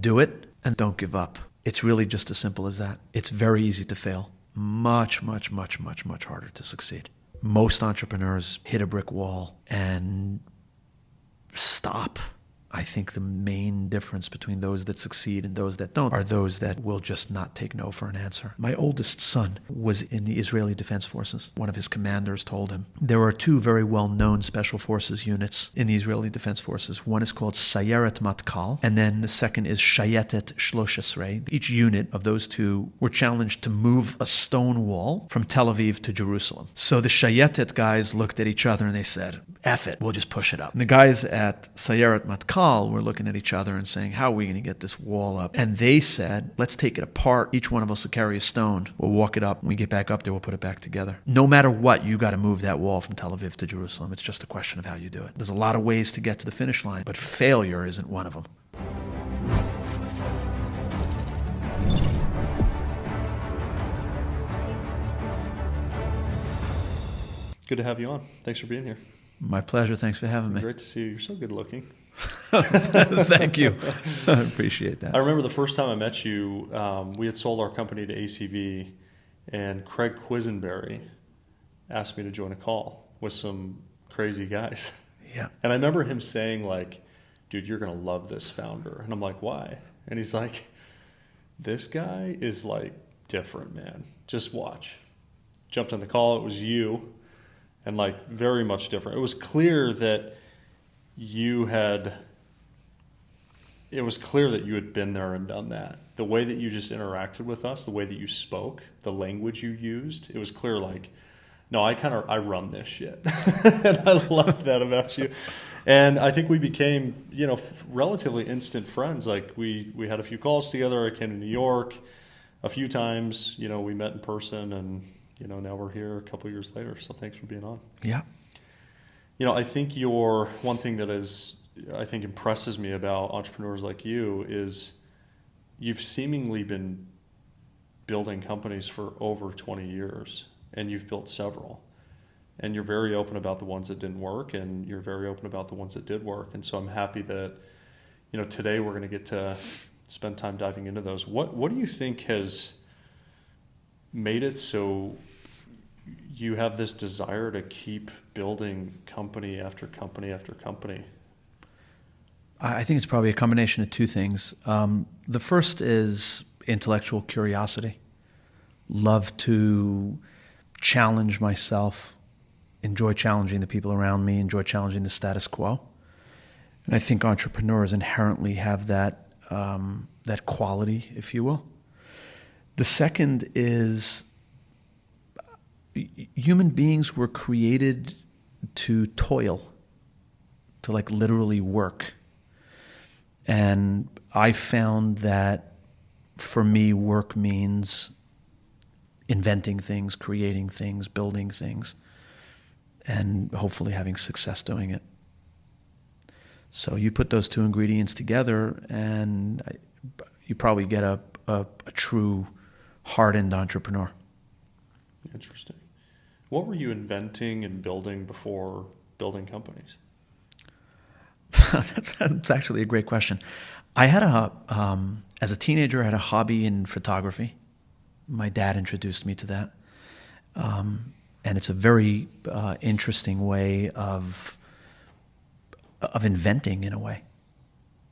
Do it and don't give up. It's really just as simple as that. It's very easy to fail. Much, much, much, much, much harder to succeed. Most entrepreneurs hit a brick wall and stop. I think the main difference between those that succeed and those that don't are those that will just not take no for an answer. My oldest son was in the Israeli Defense Forces. One of his commanders told him, there are two very well-known special forces units in the Israeli Defense Forces. One is called Sayeret Matkal, and then the second is Shayetet Shlosh. Each unit of those two were challenged to move a stone wall from Tel Aviv to Jerusalem. So the Shayetet guys looked at each other and they said, F it, we'll just push it up. And the guys at Sayeret Matkal were looking at each other and saying, how are we going to get this wall up? And they said, let's take it apart. Each one of us will carry a stone. We'll walk it up. When we get back up there, we'll put it back together. No matter what, you got to move that wall from Tel Aviv to Jerusalem. It's just a question of how you do it. There's a lot of ways to get to the finish line, but failure isn't one of them. Good to have you on. Thanks for being here. My pleasure. Thanks for having me. Great to see you. You're so good looking. Thank you. I appreciate that. I remember the first time I met you, we had sold our company to ACV, and Craig Quisenberry asked me to join a call with some crazy guys. Yeah. And I remember him saying, like, dude, you're going to love this founder. And I'm like, why? And he's like, this guy is, like, different, man. Just watch. Jumped on the call. It was you. And, like, very much different. It was clear that you had been there and done that. The way that you just interacted with us, the way that you spoke, the language you used, it was clear, like, no, I run this shit. And I loved that about you. And I think we became, relatively instant friends. Like, we had a few calls together. I came to New York a few times. We met in person, and now we're here a couple of years later. So thanks for being on. Yeah. I think one thing that impresses me about entrepreneurs like you is you've seemingly been building companies for over 20 years, and you've built several. And you're very open about the ones that didn't work, and you're very open about the ones that did work. And so I'm happy that, today we're going to get to spend time diving into those. What do you think has made it so you have this desire to keep building company after company after company? I think it's probably a combination of two things. The first is intellectual curiosity. Love to challenge myself, enjoy challenging the people around me, enjoy challenging the status quo. And I think entrepreneurs inherently have that quality, if you will. The second is human beings were created to toil, to like literally work. And I found that for me, work means inventing things, creating things, building things, and hopefully having success doing it. So you put those two ingredients together and you probably get a true hardened entrepreneur. Interesting. What were you inventing and building before building companies? That's actually a great question. I had as a teenager, I had a hobby in photography. My dad introduced me to that. And it's a very interesting way of inventing in a way.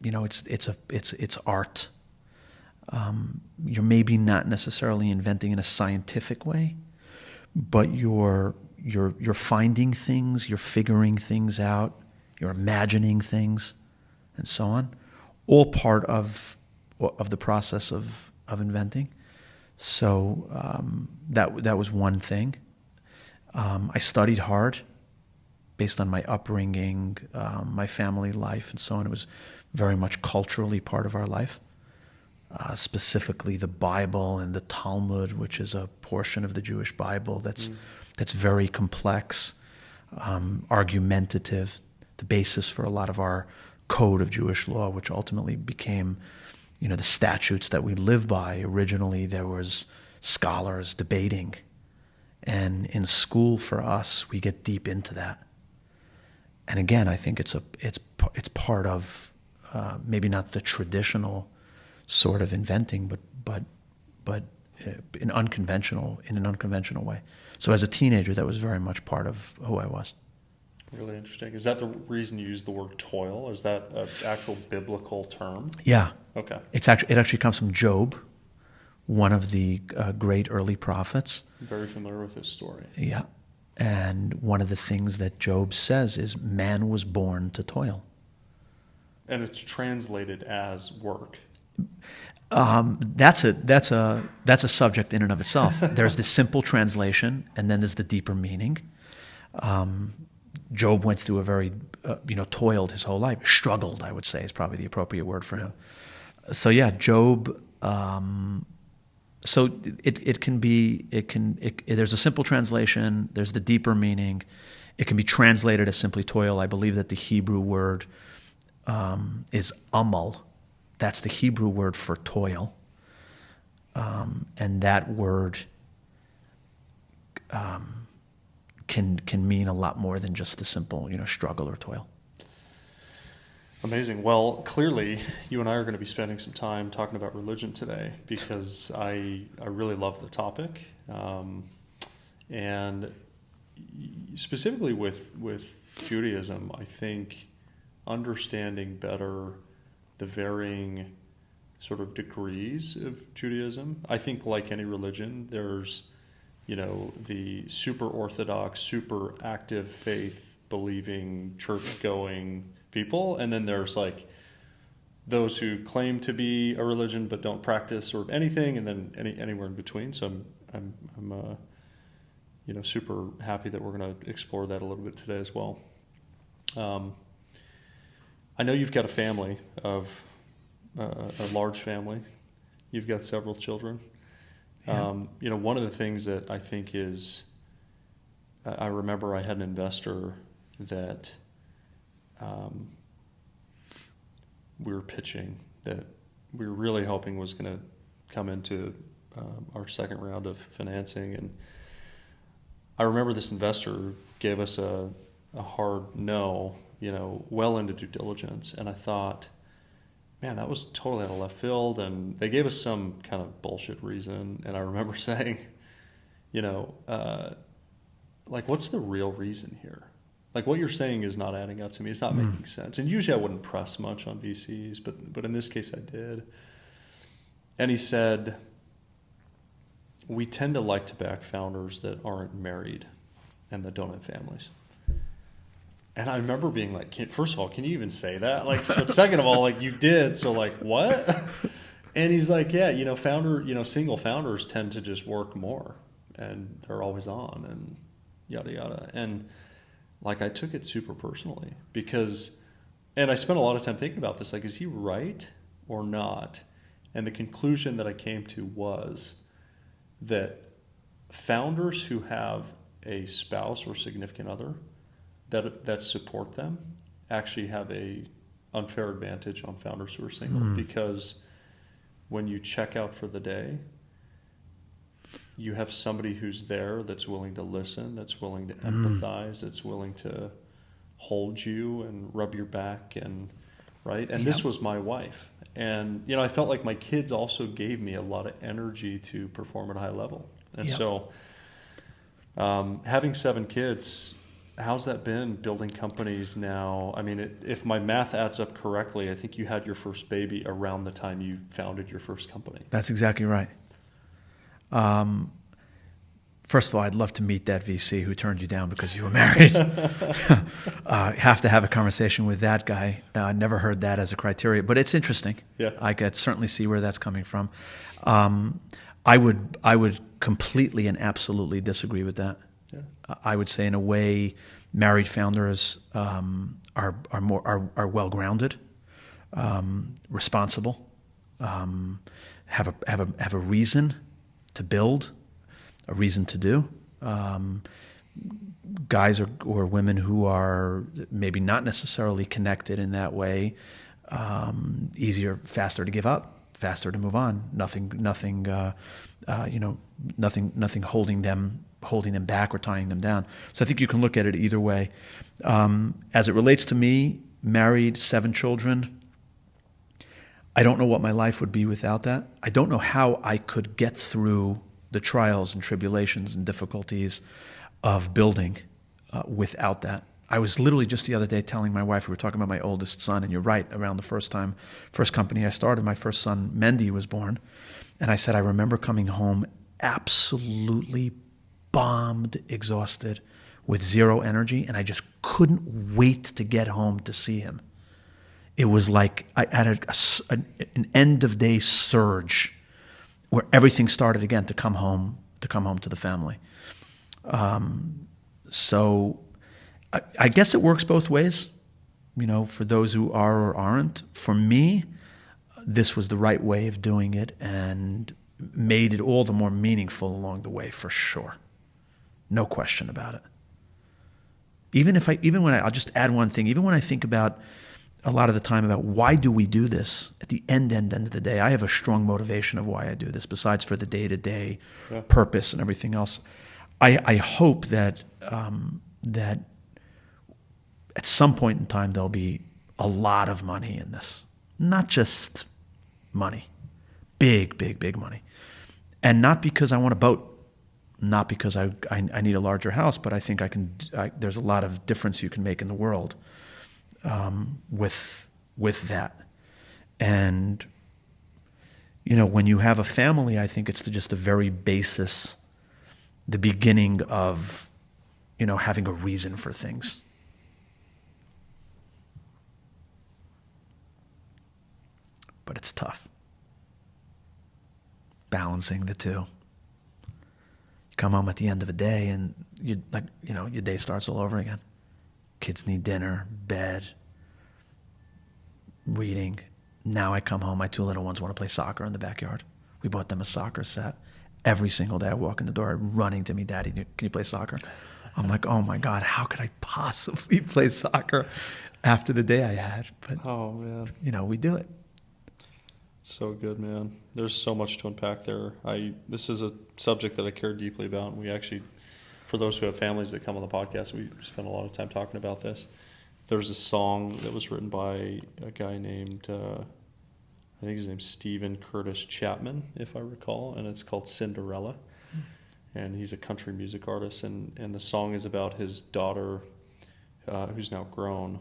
It's art. You're maybe not necessarily inventing in a scientific way, but you're finding things, you're figuring things out, you're imagining things, and so on. All part of the process of inventing. So that was one thing. I studied hard based on my upbringing, my family life, and so on. It was very much culturally part of our life. Specifically the Bible and the Talmud, which is a portion of the Jewish Bible that's very complex, argumentative, the basis for a lot of our code of Jewish law, which ultimately became, the statutes that we live by. Originally, there was scholars debating, and in school for us, we get deep into that. And again, I think it's part of maybe not the traditional sort of inventing, but in an unconventional way. So as a teenager, that was very much part of who I was. Really interesting. Is that the reason you use the word toil? Is that an actual biblical term? Yeah. Okay. It actually comes from Job, one of the great early prophets. I'm very familiar with his story. Yeah. And one of the things that Job says is man was born to toil. And it's translated as work. That's a subject in and of itself. There's the simple translation, and then there's the deeper meaning. Job went through a very, toiled his whole life. Struggled, I would say, is probably the appropriate word for him. So yeah, Job. So there's a simple translation. There's the deeper meaning. It can be translated as simply toil. I believe that the Hebrew word is amal. That's the Hebrew word for toil. And that word can mean a lot more than just the simple, struggle or toil. Amazing. Well, clearly, you and I are going to be spending some time talking about religion today because I really love the topic, and specifically with Judaism, I think understanding better the varying sort of degrees of Judaism. I think like any religion, there's the super orthodox, super active faith believing, church going people, and then there's like those who claim to be a religion but don't practice sort of anything, and then anywhere in between. So I'm super happy that we're going to explore that a little bit today as well. I know you've got a family of a large family. You've got several children. Yeah. One of the things that I think is, I remember I had an investor that we were pitching that we were really hoping was going to come into our second round of financing. And I remember this investor gave us a hard no, well into due diligence. And I thought, man, that was totally out of left field. And they gave us some kind of bullshit reason. And I remember saying, what's the real reason here? Like, what you're saying is not adding up to me. It's not making sense. And usually I wouldn't press much on VCs, but in this case I did. And he said, we tend to like to back founders that aren't married and that don't have families. And I remember being like, first of all, can you even say that? But second of all, you did, so what? And he's like, yeah, single founders tend to just work more and they're always on and yada yada. And I took it super personally and I spent a lot of time thinking about this. Is he right or not? And the conclusion that I came to was that founders who have a spouse or significant other that support them actually have a unfair advantage on founders who are single, because when you check out for the day, you have somebody who's there that's willing to listen, that's willing to empathize, that's willing to hold you and rub your back, and this was my wife. And I felt like my kids also gave me a lot of energy to perform at a high level. And so having 7 kids, how's that been building companies now? I mean, if my math adds up correctly, I think you had your first baby around the time you founded your first company. That's exactly right. First of all, I'd love to meet that VC who turned you down because you were married. Have to have a conversation with that guy. I never heard that as a criteria, but it's interesting. Yeah. I could certainly see where that's coming from. I would completely and absolutely disagree with that. Yeah. I would say, in a way, married founders are well grounded, responsible, have a reason to build, a reason to do. Guys or women who are maybe not necessarily connected in that way, faster to give up, faster to move on. Nothing holding them back or tying them down. So I think you can look at it either way. As it relates to me, married, 7 children, I don't know what my life would be without that. I don't know how I could get through the trials and tribulations and difficulties of building without that. I was literally just the other day telling my wife, we were talking about my oldest son, and you're right, around the first company I started, my first son, Mendy, was born. And I said, I remember coming home absolutely bombed, exhausted, with zero energy, and I just couldn't wait to get home to see him. It was like I had an end-of-day surge where everything started again to come home to the family. So I guess it works both ways, for those who are or aren't. For me, this was the right way of doing it and made it all the more meaningful along the way, for sure. No question about it. I'll just add one thing, even when I think about a lot of the time about why do we do this, at the end of the day, I have a strong motivation of why I do this, besides for the day-to-day purpose and everything else. I hope that that at some point in time there'll be a lot of money in this. Not just money. Big, big, big money. And not because I want a boat. Not because I need a larger house, but I think there's a lot of difference you can make in the world with that. And, when you have a family, I think it's just the very basis, the beginning of, having a reason for things. But it's tough. Balancing the two. You come home at the end of a day and your day starts all over again. Kids need dinner, bed, reading. Now I come home, my two little ones want to play soccer in the backyard. We bought them a soccer set. Every single day I walk in the door running to me, Daddy, can you play soccer? I'm like, oh my God, how could I possibly play soccer after the day I had? But, oh man, we do it. So good, man. There's so much to unpack there. This is a subject that I care deeply about. And we actually, for those who have families that come on the podcast, we spend a lot of time talking about this. There's a song that was written by a guy named, I think his name's Stephen Curtis Chapman, if I recall, and it's called Cinderella. And he's a country music artist, and the song is about his daughter, who's now grown.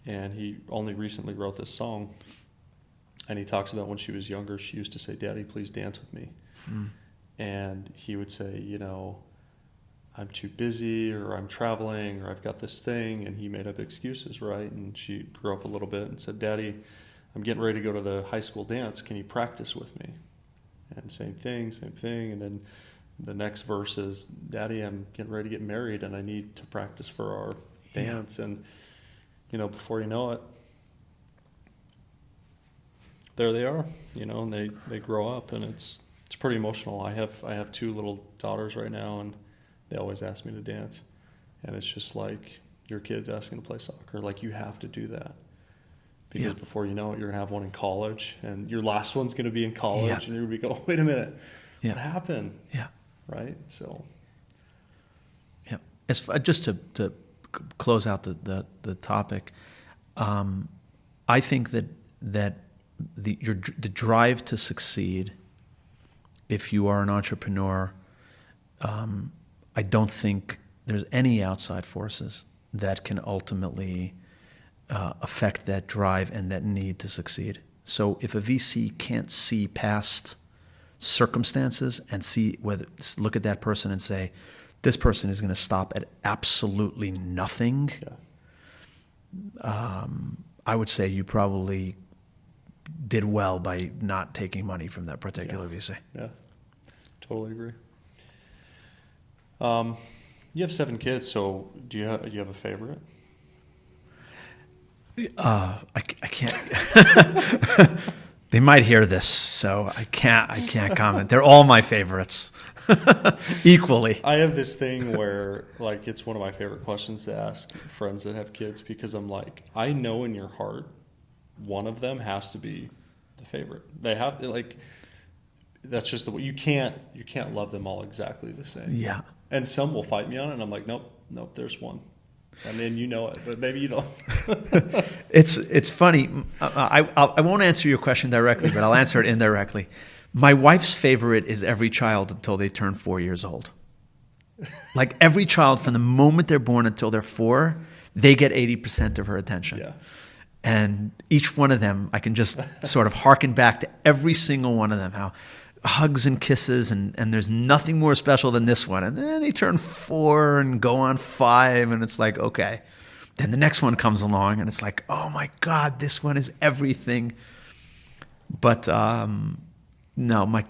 And he only recently wrote this song. And he talks about when she was younger, she used to say, Daddy, please dance with me. And he would say, I'm too busy, or I'm traveling, or I've got this thing. And he made up excuses, right? And she grew up a little bit and said, Daddy, I'm getting ready to go to the high school dance. Can you practice with me? And same thing. And then the next verse is, Daddy, I'm getting ready to get married, and I need to practice for our dance. And, before you know it, there they are, and they grow up, and it's pretty emotional. I have two little daughters right now, and they always ask me to dance, and it's just like your kid's asking to play soccer. Like, you have to do that, because before you know it, you're gonna have one in college, and your last one's gonna be in college, and you're gonna be going, wait a minute, what happened? Right. So as just to close out the topic, I think that the drive to succeed, if you are an entrepreneur, I don't think there's any outside forces that can ultimately affect that drive and that need to succeed. So if a VC can't see past circumstances and look at that person and say, this person is going to stop at absolutely nothing, I would say you probably did well by not taking money from that particular VC. Yeah, totally agree. You have 7 kids, so do you have a favorite? I can't. They might hear this, so I can't comment. They're all my favorites, equally. I have this thing where, it's one of my favorite questions to ask friends that have kids, because I'm like, I know in your heart, one of them has to be the favorite. They have that's just the way. You can't love them all exactly the same. Yeah. And some will fight me on it, and I'm like, nope, there's one. I mean, you know it, but maybe you don't. It's funny. I won't answer your question directly, but I'll answer it indirectly. My wife's favorite is every child until they turn 4 years old. Like every child from the moment they're born until they're 4, they get 80% of her attention. Yeah. And each one of them, I can just sort of hearken back to every single one of them, how hugs and kisses, and there's nothing more special than this one. And then they turn 4 and go on 5, and it's like, okay. Then the next one comes along, and it's like, oh my God, this one is everything. But no,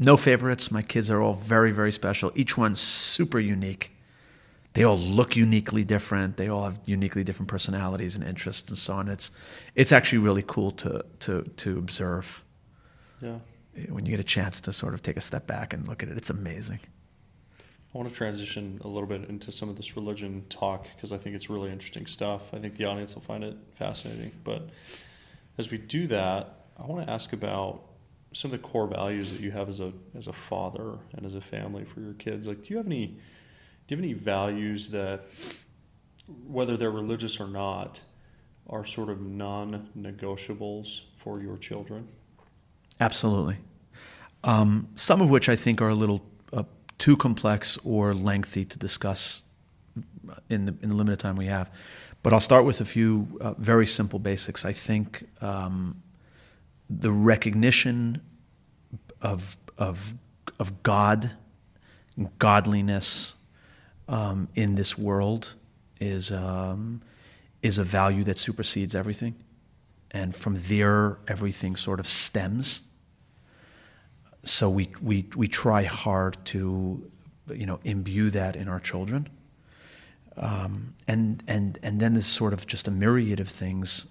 no favorites. My kids are all very, very special. Each one's super unique. They all look uniquely different. They all have uniquely different personalities and interests and so on. It's actually really cool to observe. Yeah. When you get a chance to sort of take a step back and look at it, it's amazing. I want to transition a little bit into some of this religion talk because I think it's really interesting stuff. I think the audience will find it fascinating. But as we do that, I want to ask about some of the core values that you have as a father and as a family for your kids. Like, do you have any values that, whether they're religious or not, are sort of non-negotiables for your children? Absolutely. Some of which I think are a little too complex or lengthy to discuss in the limited time we have. But I'll start with a few very simple basics. I think the recognition of God, godliness in this world is a value that supersedes everything, and from there everything sort of stems. So we try hard to imbue that in our children, and then there's sort of just a myriad of things.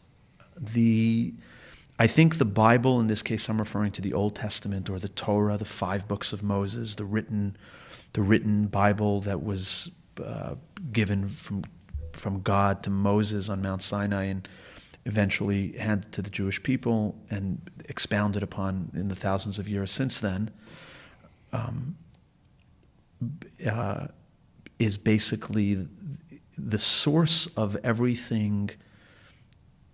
I think the Bible, in this case I'm referring to the Old Testament or the Torah, the 5 books of Moses, the written Bible that was given from God to Moses on Mount Sinai and eventually handed to the Jewish people and expounded upon in the thousands of years since then, is basically the source of everything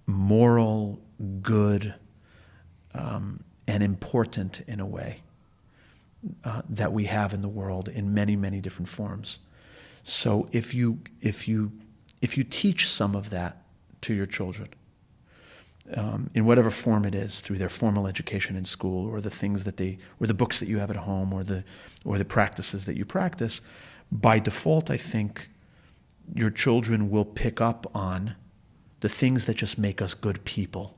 moral, good, and important in a way that we have in the world in many, many different forms. So if you teach some of that to your children, in whatever form it is, through their formal education in school, or the things or the books that you have at home, or the practices that you practice, by default, I think your children will pick up on the things that just make us good people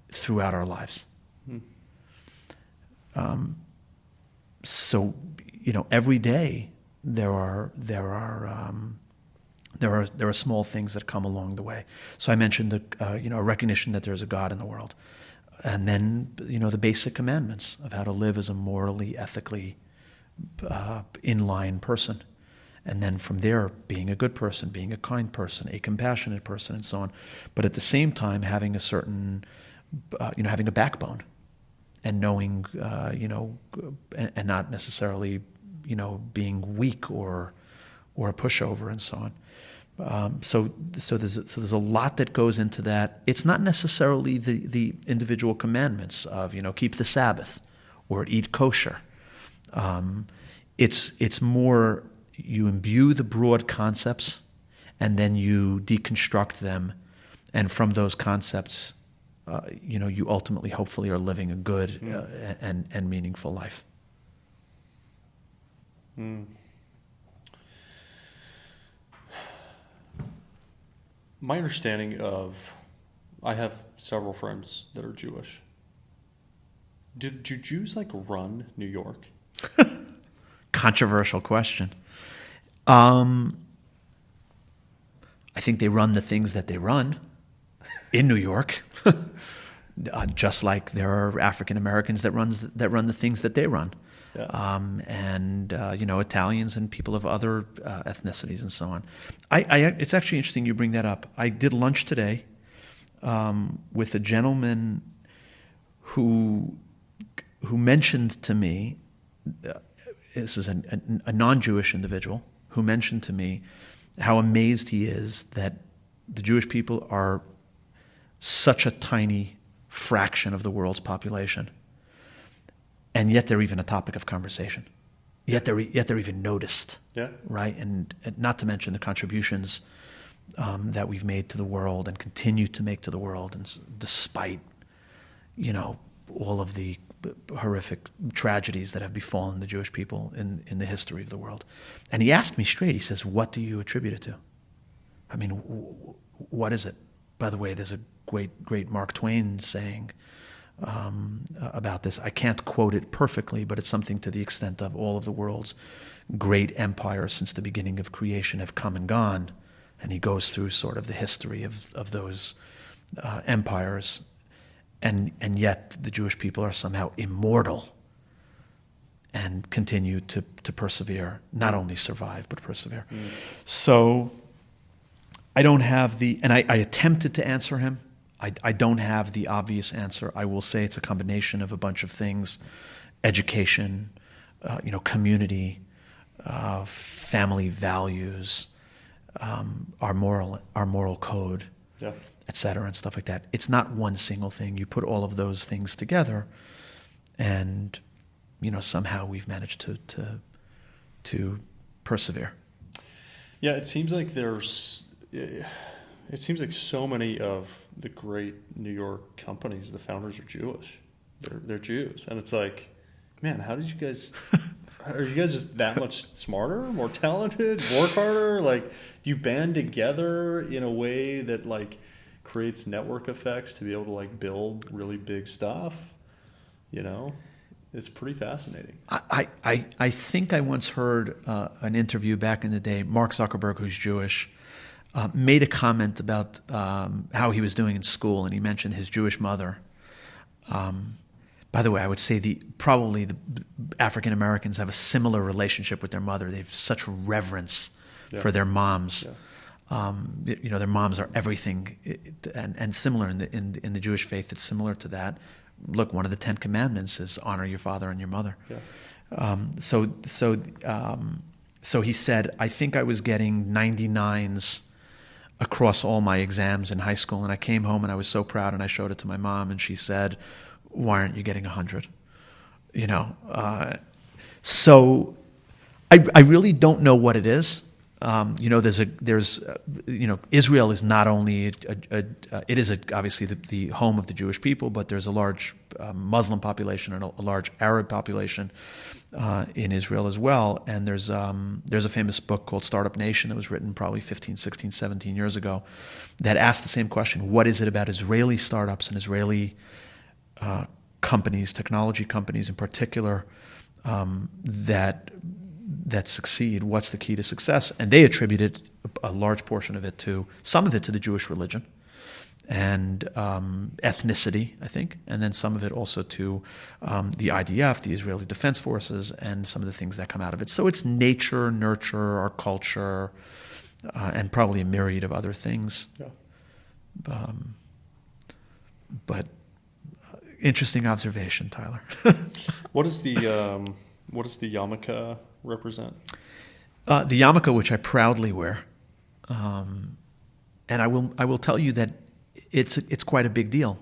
throughout our lives. So, every day there are small things that come along the way. So I mentioned a recognition that there's a God in the world, and then the basic commandments of how to live as a morally, ethically in-line person, and then from there being a good person, being a kind person, a compassionate person, and so on. But at the same time, having a certain, having a backbone, and knowing, and not necessarily, being weak or a pushover and so on. So there's a lot that goes into that. It's not necessarily the individual commandments of keep the Sabbath or eat kosher. It's more you imbue the broad concepts, and then you deconstruct them, and from those concepts, you ultimately, hopefully, are living a good and meaningful life. My understanding I have several friends that are Jewish. Do Jews run New York? Controversial question. I think they run the things that they run in New York, just like there are African Americans that run the things that they run. Yeah. And Italians and people of other ethnicities and so on. It's actually interesting you bring that up. I did lunch today with a gentleman who mentioned to me, this is a non-Jewish individual, who mentioned to me how amazed he is that the Jewish people are such a tiny fraction of the world's population, and yet they're even a topic of conversation. Yet they're even noticed, Yeah. right? And not to mention the contributions that we've made to the world and continue to make to the world, and despite, all of the horrific tragedies that have befallen the Jewish people in the history of the world. And he asked me straight. He says, "What do you attribute it to? I mean, what is it?" By the way, there's a great Mark Twain saying about this. I can't quote it perfectly, but it's something to the extent of all of the world's great empires since the beginning of creation have come and gone. And he goes through sort of the history of those empires. And yet the Jewish people are somehow immortal and continue to persevere, not only survive, but persevere. So I don't have and I attempted to answer him. I don't have the obvious answer. I will say it's a combination of a bunch of things: education, community, family values, our moral code, et cetera, and stuff like that. It's not one single thing. You put all of those things together, and somehow we've managed to persevere. Yeah, it seems like so many of the great New York companies, the founders are Jewish. They're Jews, and it's like, man, how did you guys? Are you guys just that much smarter, more talented, work harder? Like, do you band together in a way that creates network effects to be able to build really big stuff? It's pretty fascinating. I think I once heard an interview back in the day. Mark Zuckerberg, who's Jewish, made a comment about how he was doing in school, and he mentioned his Jewish mother. By the way, I would say probably the African Americans have a similar relationship with their mother. They have such reverence for their moms. Yeah. Their moms are everything, and similar in the Jewish faith. It's similar to that. Look, one of the 10 Commandments is honor your father and your mother. Yeah. So he said, I think I was getting 99s across all my exams in high school, and I came home and I was so proud, and I showed it to my mom, and she said, "Why aren't you getting 100?" So I really don't know what it is. Israel is not only it is obviously the home of the Jewish people, but there's a large Muslim population and a large Arab population in Israel as well. And there's a famous book called Startup Nation that was written probably 15, 16, 17 years ago that asked the same question: what is it about Israeli startups and Israeli companies, technology companies in particular, that succeed? What's the key to success? And they attributed a large portion of it some of it to the Jewish religion and ethnicity, I think, and then some of it also to the IDF, the Israeli Defense Forces, and some of the things that come out of it. So it's nature, nurture, our culture, and probably a myriad of other things. Yeah. But interesting observation, Tyler. What does the yarmulke represent? The yarmulke, which I proudly wear, and I will tell you that it's quite a big deal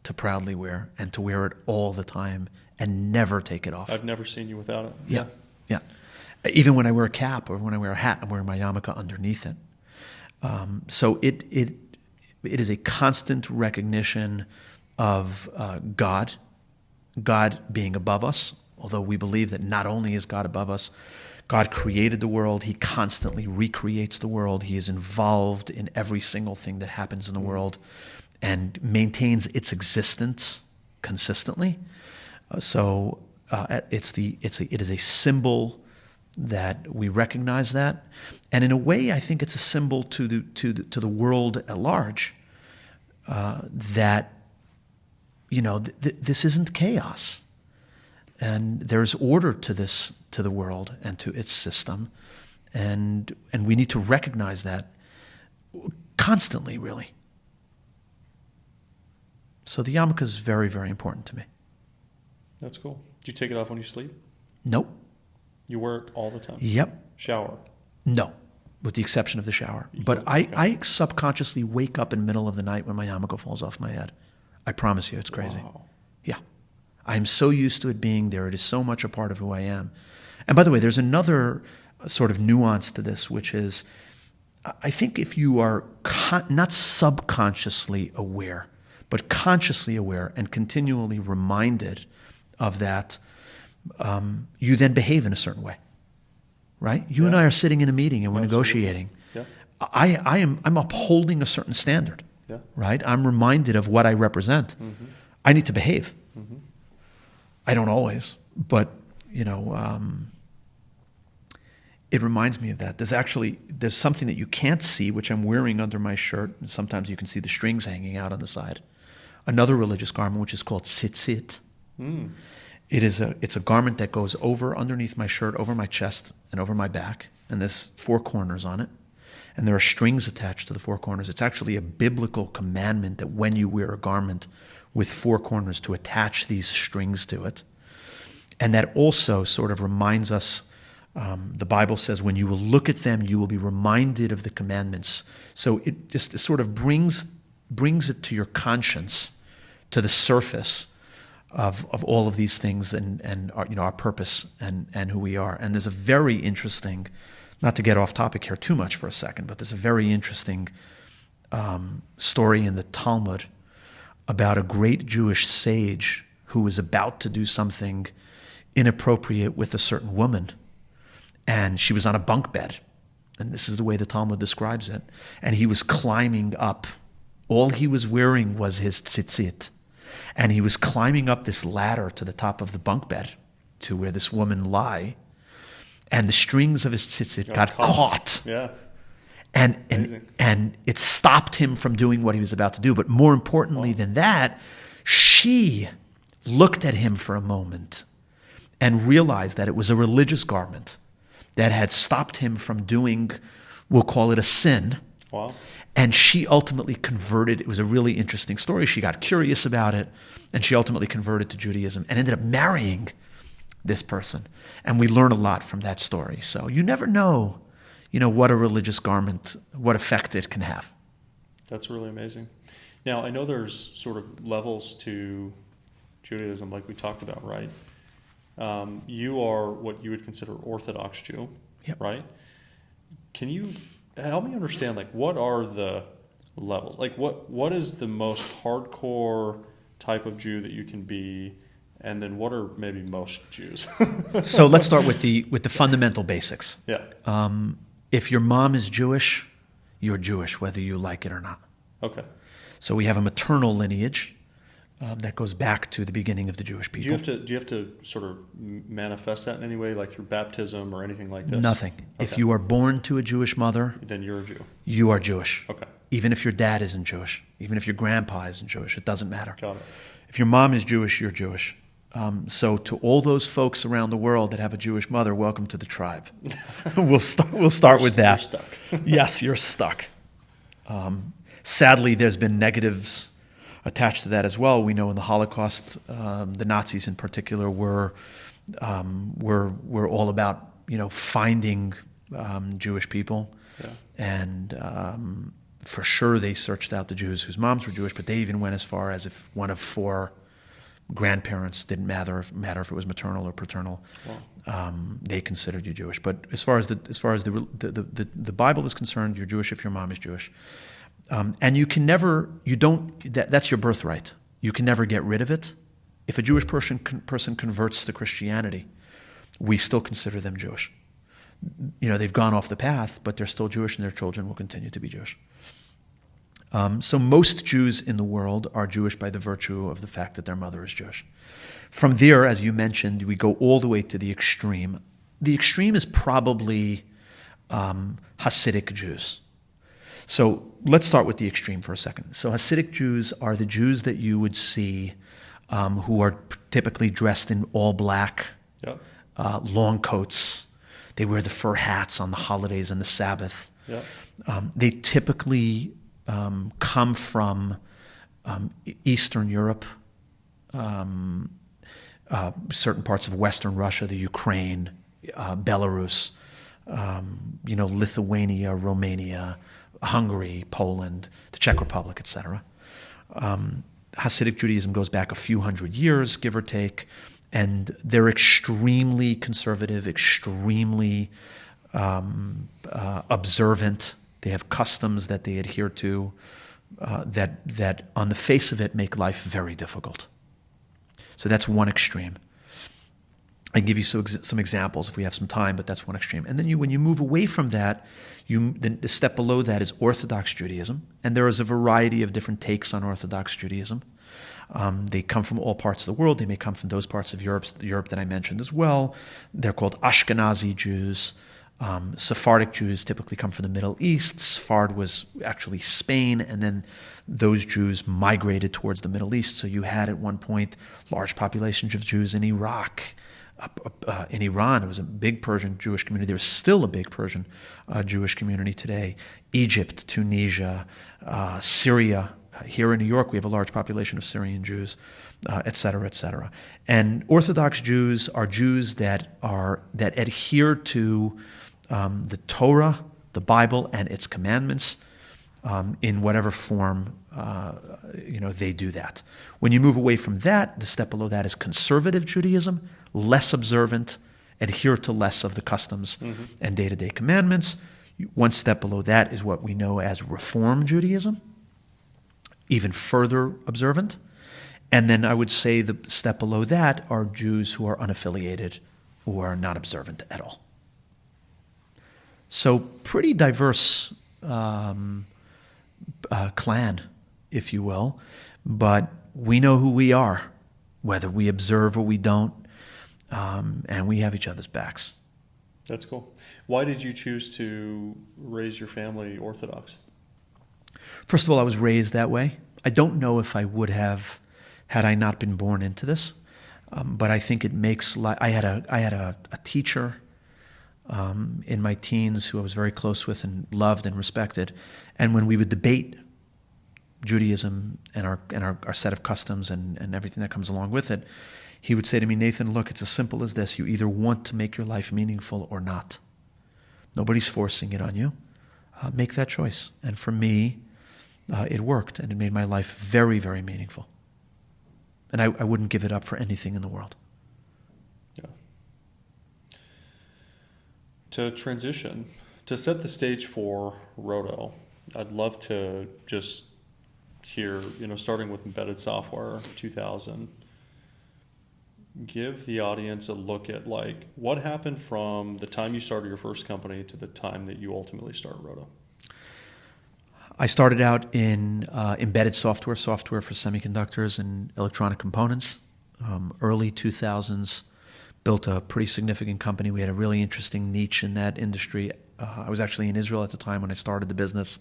to proudly wear and to wear it all the time and never take it off. I've never seen you without it. Yeah. Even when I wear a cap or when I wear a hat, I'm wearing my yarmulke underneath it. So it is a constant recognition of God being above us, although we believe that not only is God above us, God created the world. He constantly recreates the world. He is involved in every single thing that happens in the world and maintains its existence consistently. It is a symbol that we recognize that, and in a way, I think it's a symbol to the world at large that this isn't chaos. And there's order to the world and to its system, and we need to recognize that constantly, really. So the yarmulke is very, very important to me. That's cool. Do you take it off when you sleep? Nope. You wear it all the time? Yep. Shower? No. with the exception of the shower. You But don't- I, okay. I subconsciously wake up in the middle of the night when my yarmulke falls off my head. I promise you, it's crazy. Wow. Yeah. I'm so used to it being there. It is so much a part of who I am. And by the way, there's another sort of nuance to this, which is I think if you are not subconsciously aware, but consciously aware and continually reminded of that, you then behave in a certain way, right? You and I are sitting in a meeting and we're Absolutely. negotiating. Yeah. I'm upholding a certain standard, Yeah. right? I'm reminded of what I represent. Mm-hmm. I need to behave. Mm-hmm. I don't always, but it reminds me of that. There's something that you can't see, which I'm wearing under my shirt, and sometimes you can see the strings hanging out on the side. Another religious garment, which is called tzitzit. Mm. It's a garment that goes over underneath my shirt, over my chest, and over my back, and there's 4 corners on it, and there are strings attached to the 4 corners. It's actually a biblical commandment that when you wear a garment with 4 corners to attach these strings to it, and that also sort of reminds us. The Bible says, when you will look at them, you will be reminded of the commandments. So it just sort of brings it to your conscience, to the surface of all of these things and our purpose and who we are. And there's a very interesting, not to get off topic here too much for a second, but there's a very interesting story in the Talmud about a great Jewish sage who was about to do something inappropriate with a certain woman. And she was on a bunk bed. And this is the way the Talmud describes it. And he was climbing up. All he was wearing was his tzitzit. And he was climbing up this ladder to the top of the bunk bed to where this woman lay. And the strings of his tzitzit got caught. Yeah. And it stopped him from doing what he was about to do. But more importantly than that, she looked at him for a moment and realized that it was a religious garment that had stopped him from doing, we'll call it a sin. Wow. And she ultimately converted. It was a really interesting story. She got curious about it, and she ultimately converted to Judaism and ended up marrying this person. And we learn a lot from that story. So you never know, what a religious garment, what effect it can have. That's really amazing. Now, I know there's sort of levels to Judaism, like we talked about, right? You are what you would consider Orthodox Jew, Yep. right? Can you help me understand, what are the levels? What is the most hardcore type of Jew that you can be, and then what are maybe most Jews? So let's start with the fundamental basics. Yeah. If your mom is Jewish, you're Jewish, whether you like it or not. Okay. So we have a maternal lineage that goes back to the beginning of the Jewish people. Do you have to sort of manifest that in any way, like through baptism or anything like this? Nothing. Okay. If you are born to a Jewish mother, Then you're a Jew. you are Jewish. Okay. Even if your dad isn't Jewish, even if your grandpa isn't Jewish, it doesn't matter. Got it. If your mom is Jewish, you're Jewish. So to all those folks around the world that have a Jewish mother, welcome to the tribe. We'll start with that. You're stuck. Yes, you're stuck. Sadly, there's been negatives attached to that as well. We know in the Holocaust, the Nazis in particular were all about finding Jewish people, Yeah. and for sure they searched out the Jews whose moms were Jewish. But they even went as far as if one of 4 grandparents didn't matter if it was maternal or paternal, they considered you Jewish. But as far as the Bible is concerned, you're Jewish if your mom is Jewish. And that's your birthright. You can never get rid of it. If a Jewish person converts to Christianity, we still consider them Jewish. They've gone off the path, but they're still Jewish, and their children will continue to be Jewish. So most Jews in the world are Jewish by the virtue of the fact that their mother is Jewish. From there, as you mentioned, we go all the way to the extreme. The extreme is probably Hasidic Jews. So let's start with the extreme for a second. So Hasidic Jews are the Jews that you would see who are typically dressed in all black, Yep. Long coats. They wear the fur hats on the holidays and the Sabbath. Yep. They typically come from Eastern Europe, certain parts of Western Russia, the Ukraine, Belarus, Lithuania, Romania, Hungary, Poland, the Czech Republic, etc. Hasidic Judaism goes back a few hundred years, give or take, and they're extremely conservative, extremely observant. They have customs that they adhere to that on the face of it make life very difficult. So that's one extreme. I can give you some examples if we have some time, but that's one extreme. And then when you move away from that, then the step below that is Orthodox Judaism, and there is a variety of different takes on Orthodox Judaism. They come from all parts of the world. They may come from those parts of Europe that I mentioned as well. They're called Ashkenazi Jews. Sephardic Jews typically come from the Middle East. Sfard was actually Spain, and then those Jews migrated towards the Middle East. So you had at one point large populations of Jews in Iraq. In Iran, there was a big Persian Jewish community. There's still a big Persian Jewish community today. Egypt, Tunisia, Syria. Here in New York, we have a large population of Syrian Jews, et cetera, et cetera. And Orthodox Jews are Jews that adhere to the Torah, the Bible, and its commandments in whatever form they do that. When you move away from that, the step below that is conservative Judaism, less observant, adhere to less of the customs and day-to-day commandments. One step below that is what we know as Reform Judaism, even further observant. And then I would say the step below that are Jews who are unaffiliated or not observant at all. So pretty diverse clan, if you will, but we know who we are, whether we observe or we don't, and we have each other's backs. That's cool. Why did you choose to raise your family Orthodox? First of all, I was raised that way. I don't know if I would have had I not been born into this, but I think it makes I had a teacher in my teens who I was very close with and loved and respected, and when we would debate Judaism and our set of customs and everything that comes along with it, he would say to me, Nathan, look, it's as simple as this. You either want to make your life meaningful or not. Nobody's forcing it on you. Make that choice. And for me, it worked, and it made my life very, very meaningful. And I wouldn't give it up for anything in the world. Yeah. To transition, to set the stage for Rodo, I'd love to just hear, starting with embedded software, 2000, give the audience a look at what happened from the time you started your first company to the time that you ultimately started Rodo. I started out in embedded software for semiconductors and electronic components. Early 2000s, built a pretty significant company. We had a really interesting niche in that industry. I was actually in Israel at the time when I started the business.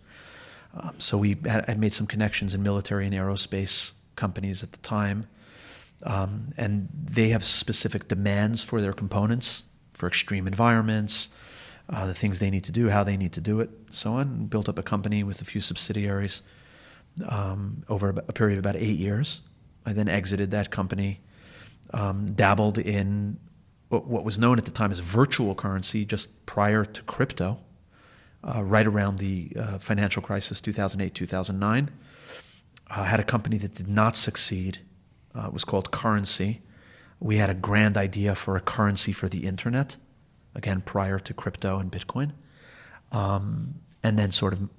So we had made some connections in military and aerospace companies at the time. And they have specific demands for their components, for extreme environments, the things they need to do, how they need to do it, so on. And built up a company with a few subsidiaries over a period of about 8 years. I then exited that company, dabbled in what was known at the time as virtual currency just prior to crypto, right around the financial crisis, 2008, 2009. Had a company that did not succeed. It was called Kurrenci. We had a grand idea for a currency for the internet, again, prior to crypto and Bitcoin, and then sort of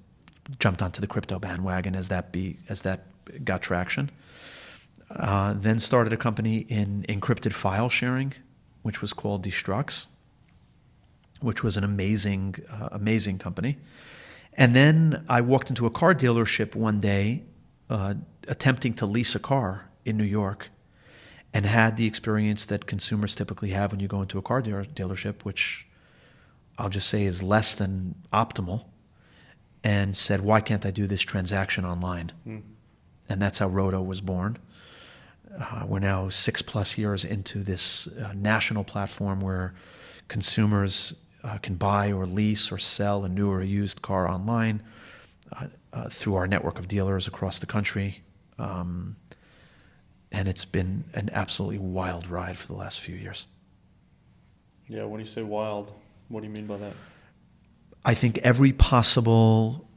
jumped onto the crypto bandwagon as that got traction. Then started a company in encrypted file sharing, which was called Dstrux, which was an amazing company. And then I walked into a car dealership one day, attempting to lease a car in New York, and had the experience that consumers typically have when you go into a car dealership, which I'll just say is less than optimal, and said, why can't I do this transaction online? And that's how Rodo was born. We're now 6+ years into this national platform where consumers can buy or lease or sell a new or a used car online through our network of dealers across the country. And it's been an absolutely wild ride for the last few years. Yeah, when you say wild, what do you mean by that? I think every possible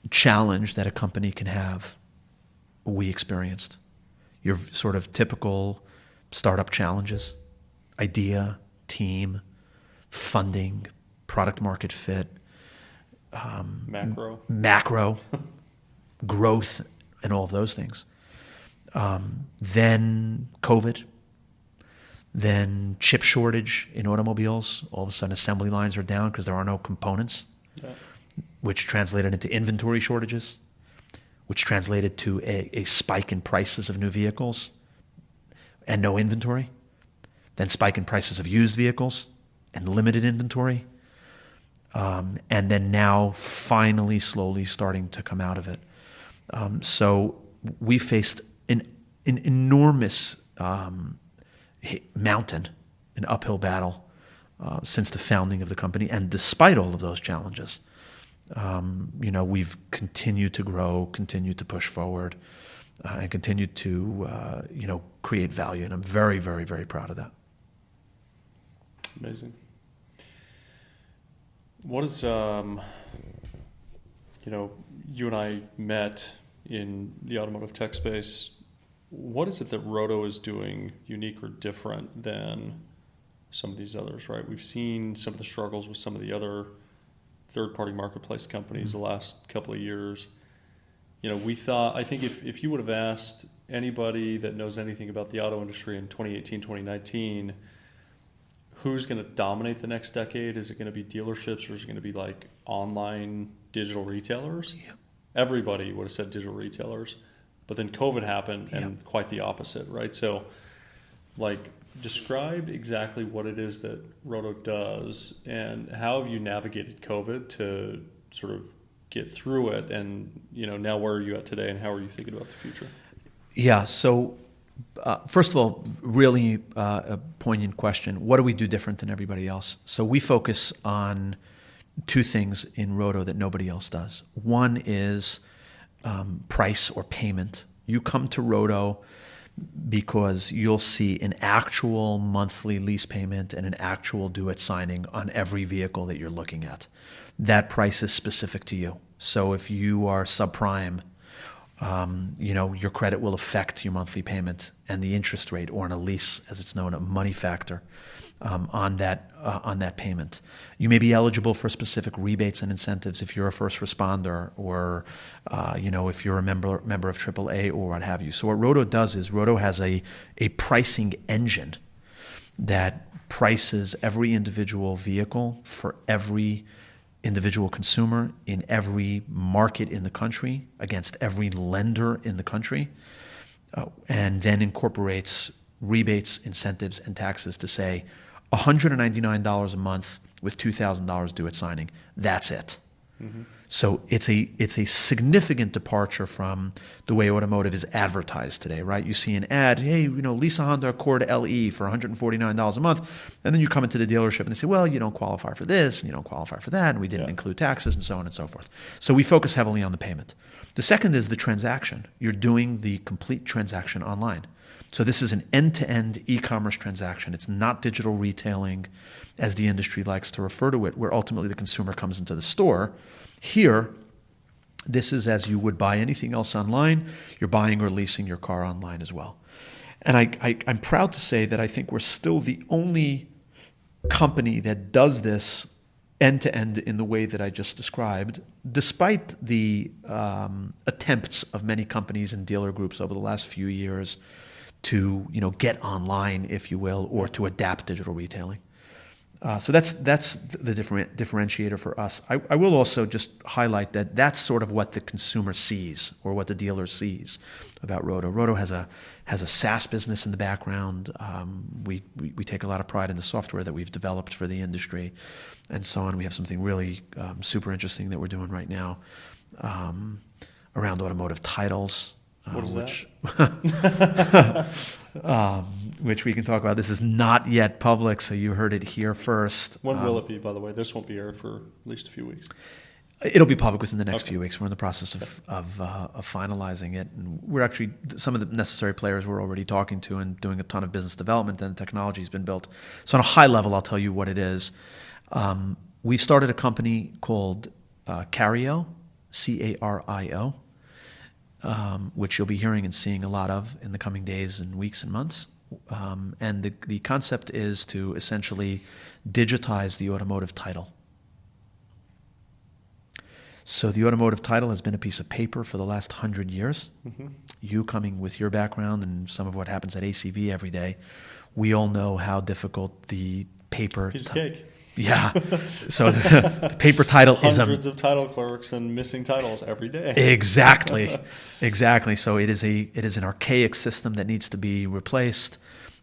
challenge that a company can have, we experienced. Your sort of typical startup challenges: idea, team, funding, product market fit, macro growth, and all of those things. Then COVID, then chip shortage in automobiles. All of a sudden assembly lines are down because there are no components, which translated into inventory shortages, which translated to a spike in prices of new vehicles and no inventory, then spike in prices of used vehicles and limited inventory, and then now finally slowly starting to come out of it. So we faced an enormous mountain, an uphill battle since the founding of the company, and despite all of those challenges, we've continued to grow, continued to push forward, and continued to create value, and I'm very, very, very proud of that. Amazing. What is you and I met in the automotive tech space. What is it that Rodo is doing unique or different than some of these others, right? We've seen some of the struggles with some of the other third-party marketplace companies the last couple of years. I think if you would have asked anybody that knows anything about the auto industry in 2018, 2019, who's going to dominate the next decade? Is it going to be dealerships, or is it going to be like online digital retailers? Yeah. Everybody would have said digital retailers. But then COVID happened, and quite the opposite, right? So, describe exactly what it is that Rodo does, and how have you navigated COVID to sort of get through it, and now where are you at today, and how are you thinking about the future? Yeah. So, first of all, really a poignant question. What do we do different than everybody else? So we focus on two things in Rodo that nobody else does. One is price or payment. You come to Rodo because you'll see an actual monthly lease payment and an actual due-it signing on every vehicle that you're looking at. That price is specific to you. So if you are subprime, your credit will affect your monthly payment and the interest rate, or on a lease, as it's known, a money factor on that payment. You may be eligible for specific rebates and incentives if you're a first responder, or if you're a member of AAA or what have you. So what Rodo does is Rodo has a pricing engine that prices every individual vehicle for every individual consumer in every market in the country against every lender in the country, and then incorporates rebates, incentives, and taxes to say $199 a month with $2,000 due at signing. That's it. Mm-hmm. So it's a significant departure from the way automotive is advertised today, right? You see an ad, hey, lease a Honda Accord LE for $149 a month, and then you come into the dealership and they say, well, you don't qualify for this, and you don't qualify for that, and we didn't include taxes, and so on and so forth. So we focus heavily on the payment. The second is the transaction. You're doing the complete transaction online. So this is an end-to-end e-commerce transaction. It's not digital retailing, as the industry likes to refer to it, where ultimately the consumer comes into the store. Here, this is as you would buy anything else online. You're buying or leasing your car online as well. And I'm proud to say that I think we're still the only company that does this end-to-end in the way that I just described, despite the attempts of many companies and dealer groups over the last few years to get online, if you will, or to adapt digital retailing. So that's the differentiator for us. I will also just highlight that that's sort of what the consumer sees, or what the dealer sees about Rodo. Rodo has a SaaS business in the background. We take a lot of pride in the software that we've developed for the industry, and so on. We have something really super interesting that we're doing right now around automotive titles. What is that? Which we can talk about. This is not yet public, so you heard it here first. When will it be, by the way? This won't be aired for at least a few weeks. It'll be public within the next few weeks. We're in the process of finalizing it. And we're actually, some of the necessary players we're already talking to and doing a ton of business development, and the technology has been built. So on a high level, I'll tell you what it is. we started a company called Cario, Cario, which you'll be hearing and seeing a lot of in the coming days and weeks and months. And the concept is to essentially digitize the automotive title. So the automotive title has been a piece of paper for the last 100 years. Mm-hmm. You coming with your background and some of what happens at ACV every day, we all know how difficult the paper... Piece of cake. Yeah. So the paper title is... Hundreds of title clerks and missing titles every day. Exactly. Exactly. So it is an archaic system that needs to be replaced.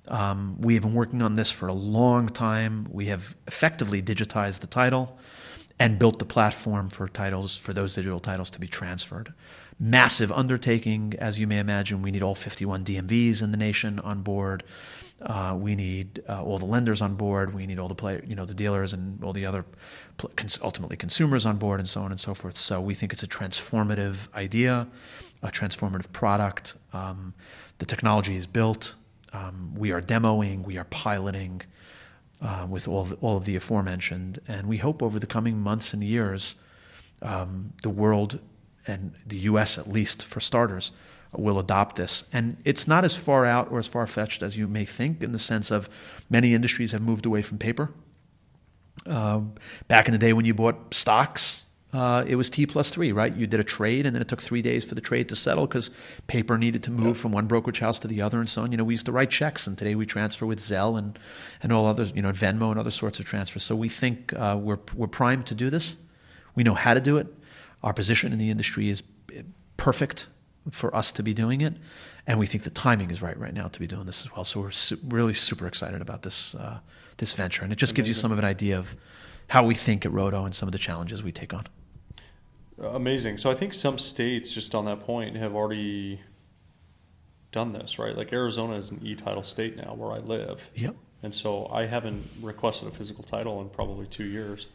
We have been working on this for a long time. We have effectively digitized the title and built the platform for those digital titles to be transferred. Massive undertaking, as you may imagine. We need all 51 DMVs in the nation on board. We need all the lenders on board. We need all the dealers and all the other ultimately consumers on board, and so on and so forth. So we think it's a transformative idea, a transformative product. The technology is built. We are demoing. We are piloting. With all of the aforementioned, and we hope over the coming months and years, the world and the U.S. at least for starters will adopt this. And it's not as far out or as far-fetched as you may think, in the sense of many industries have moved away from paper. Back in the day when you bought stocks, it was T+3, right? You did a trade, and then it took 3 days for the trade to settle because paper needed to move from one brokerage house to the other and so on. We used to write checks, and today we transfer with Zelle and all others, Venmo and other sorts of transfers. So we think we're primed to do this. We know how to do it. Our position in the industry is perfect for us to be doing it, and we think the timing is right now to be doing this as well. So we're really super excited about this venture, and it just gives you some of an idea of how we think at Rodo and some of the challenges we take on. Amazing. So I think some states, just on that point, have already done this, right? Like Arizona is an e-title state now where I live. Yep. And so I haven't requested a physical title in probably 2 years.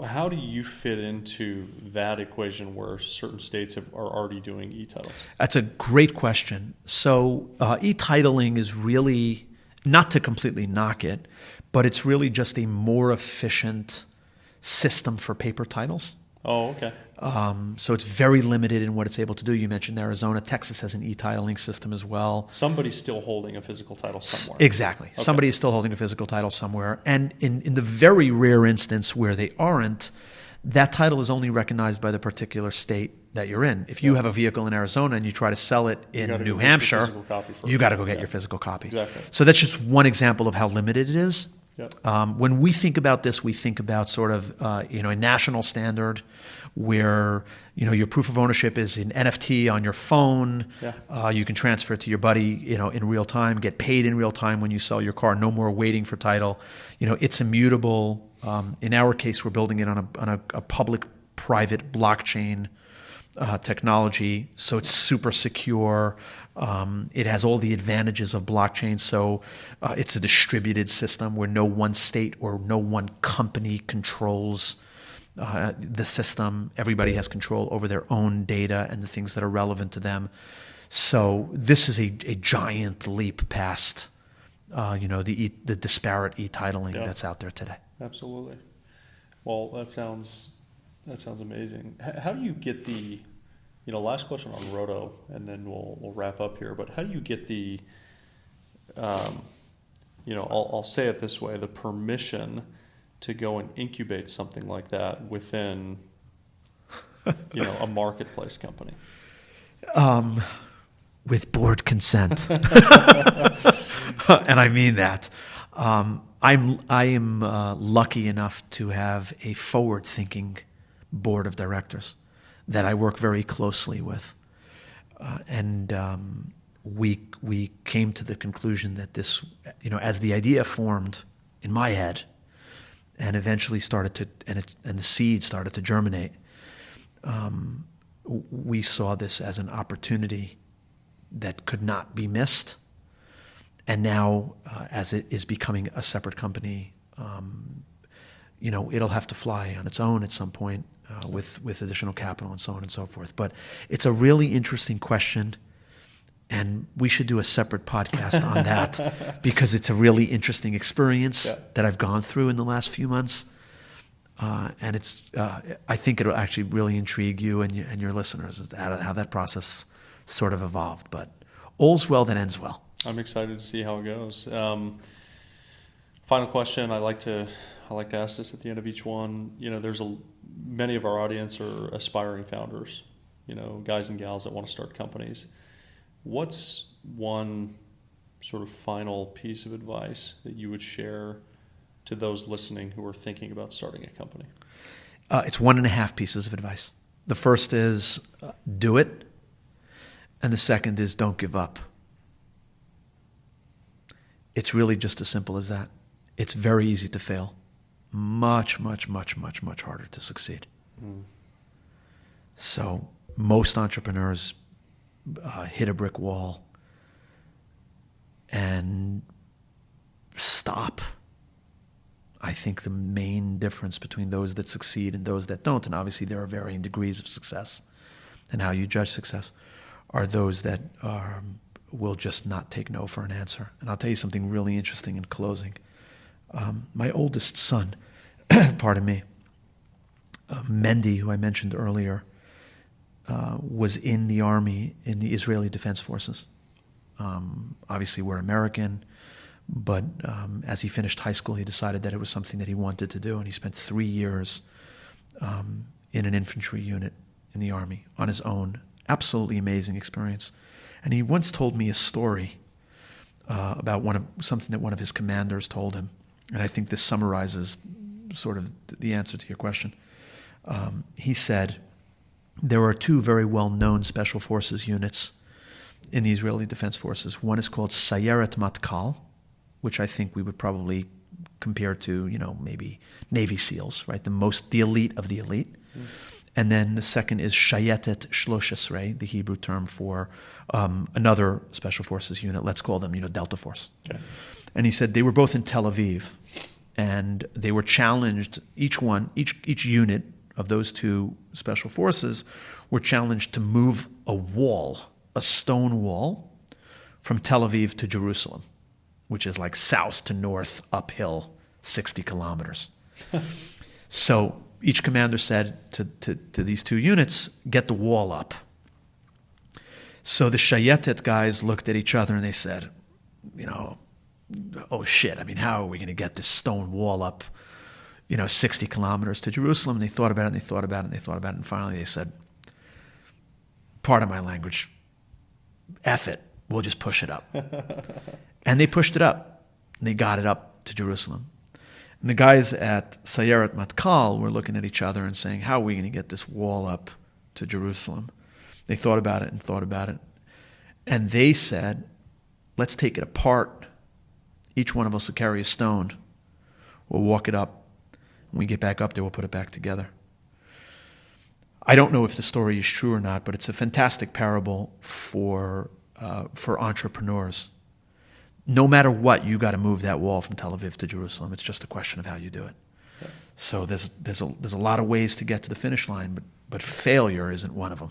How do you fit into that equation where certain states are already doing e-titles? That's a great question. So e-titling is really, not to completely knock it, but it's really just a more efficient system for paper titles. Oh, okay. So it's very limited in what it's able to do. You mentioned Arizona. Texas has an e-titling system as well. Somebody's still holding a physical title somewhere. Exactly. Okay. Somebody is still holding a physical title somewhere. And in the very rare instance where they aren't, that title is only recognized by the particular state that you're in. If you have a vehicle in Arizona and you try to sell it in New Hampshire, you got to go get your physical copy. Exactly. So that's just one example of how limited it is. Yep. When we think about this, we think about sort of a national standard where your proof of ownership is an NFT on your phone. Yeah. You can transfer it to your buddy in real time, get paid in real time when you sell your car. No more waiting for title. It's immutable. In our case, we're building it on a public-private blockchain technology, so it's super secure. It has all the advantages of blockchain, so it's a distributed system where no one state or no one company controls the system. Everybody has control over their own data and the things that are relevant to them. So this is a giant leap past the disparate e-titling that's out there today. Absolutely. Well, that sounds amazing. How do you get the, last question on Rodo, and then we'll wrap up here, but how do you get the, I'll say it this way, the permission to go and incubate something like that within, a marketplace company? With board consent. And I mean that. I am lucky enough to have a forward-thinking board of directors that I work very closely with, and we came to the conclusion that this, as the idea formed in my head, and eventually started to, and the seed started to germinate, we saw this as an opportunity that could not be missed. And now, as it is becoming a separate company, it'll have to fly on its own at some point with additional capital and so on and so forth. But it's a really interesting question, and we should do a separate podcast on that because it's a really interesting experience that I've gone through in the last few months. And I think it'll actually really intrigue you and your listeners as to how that process sort of evolved. But all's well that ends well. I'm excited to see how it goes. Final question. I like to ask this at the end of each one. There's many of our audience are aspiring founders. Guys and gals that want to start companies. What's one sort of final piece of advice that you would share to those listening who are thinking about starting a company? It's 1.5 pieces of advice. The first is do it, and the second is don't give up. It's really just as simple as that. It's very easy to fail. Much, much, much, much, much harder to succeed. So most entrepreneurs hit a brick wall and stop. I think the main difference between those that succeed and those that don't, and obviously there are varying degrees of success and how you judge success, are those that will just not take no for an answer. And I'll tell you something really interesting in closing. My oldest son, pardon me, Mendy, who I mentioned earlier, was in the army, in the Israeli Defense Forces. Obviously, we're American, but as he finished high school, he decided that it was something that he wanted to do, and he spent 3 years in an infantry unit in the army on his own. Absolutely amazing experience. And he once told me a story about something that one of his commanders told him, and I think this summarizes sort of the answer to your question. He said, there are 2 very well-known special forces units in the Israeli Defense Forces. One is called Sayeret Matkal, which I think we would probably compare to, maybe Navy SEALs, right? The elite of the elite. And then the second is Shayetet Shlosh, the Hebrew term for another special forces unit. Let's call them, Delta Force. Okay. And he said they were both in Tel Aviv, and they were challenged. Each unit of those 2 special forces were challenged to move a stone wall, from Tel Aviv to Jerusalem, which is like south to north, uphill, 60 kilometers. So each commander said to these 2 units, get the wall up. So the Shayetet guys looked at each other and they said, oh shit, how are we going to get this stone wall up, 60 kilometers to Jerusalem? And they thought about it and they thought about it and they thought about it. And finally they said, pardon my language, F it, we'll just push it up. And they pushed it up. And they got it up to Jerusalem. And the guys at Sayeret Matkal were looking at each other and saying, how are we going to get this wall up to Jerusalem? They thought about it and thought about it. And they said, let's take it apart. Each one of us will carry a stone. We'll walk it up. When we get back up there, we'll put it back together. I don't know if the story is true or not, but it's a fantastic parable for entrepreneurs. No matter what, you got to move that wall from Tel Aviv to Jerusalem. It's just a question of how you do it. Yeah. So there's a lot of ways to get to the finish line, but failure isn't one of them.